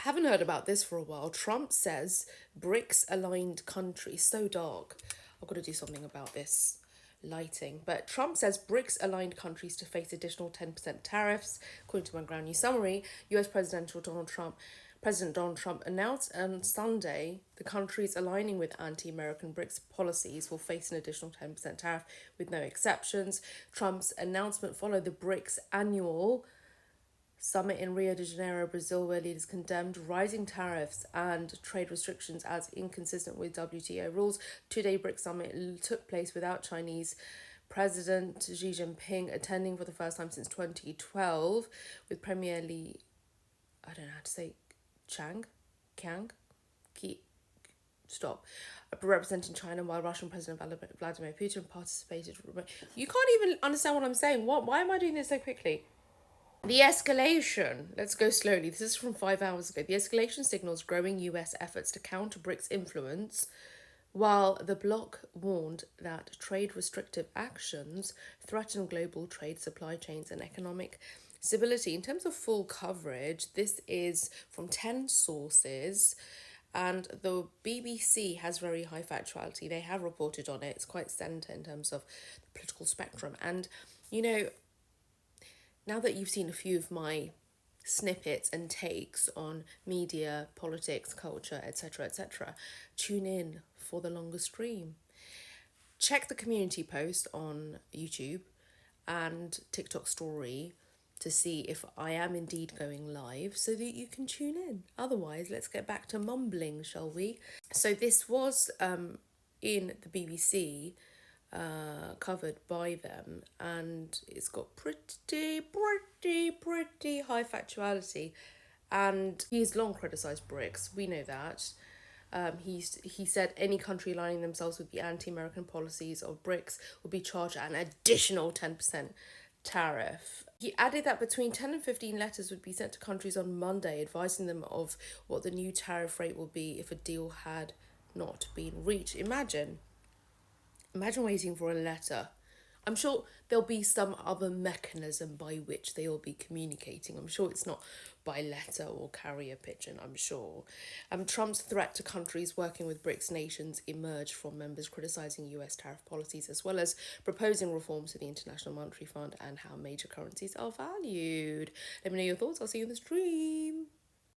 Haven't heard about this for a while. Trump says BRICS aligned countries. So dark. I've got to do something about this lighting. But Trump says BRICS aligned countries to face additional 10% tariffs. According to my ground news summary, President Donald Trump announced on Sunday the countries aligning with anti-American BRICS policies will face an additional 10% tariff with no exceptions. Trump's announcement followed the BRICS annual summit in Rio de Janeiro, Brazil, where leaders condemned rising tariffs and trade restrictions as inconsistent with WTO rules. Two-day BRICS summit took place without Chinese President Xi Jinping attending for the first time since 2012, with Premier Li, I don't know how to say, representing China, while Russian President Vladimir Putin participated. You can't even understand what I'm saying. Why am I doing this so quickly? The escalation, let's go slowly. This is from 5 hours ago. The escalation signals growing US efforts to counter BRICS influence, while the bloc warned that trade restrictive actions threaten global trade, supply chains, and economic stability. In terms of full coverage, this is from 10 sources, and the BBC has very high factuality. They have reported on it. It's quite centre in terms of the political spectrum. And, now that you've seen a few of my snippets and takes on media, politics, culture, etc., tune in for the longer stream. Check the community post on YouTube and TikTok story to see if I am indeed going live so that you can tune in. Otherwise, let's get back to mumbling, shall we? So this was in the BBC, covered by them, and it's got pretty high factuality, and he's long criticised BRICS, we know that. He said any country aligning themselves with the anti-American policies of BRICS will be charged an additional 10% tariff. He added that between 10 and 15 letters would be sent to countries on Monday advising them of what the new tariff rate will be if a deal had not been reached. Imagine waiting for a letter. I'm sure there'll be some other mechanism by which they'll be communicating. I'm sure it's not by letter or carrier pigeon, I'm sure. Trump's threat to countries working with BRICS nations emerged from members criticising US tariff policies, as well as proposing reforms to the International Monetary Fund and how major currencies are valued. Let me know your thoughts. I'll see you in the stream.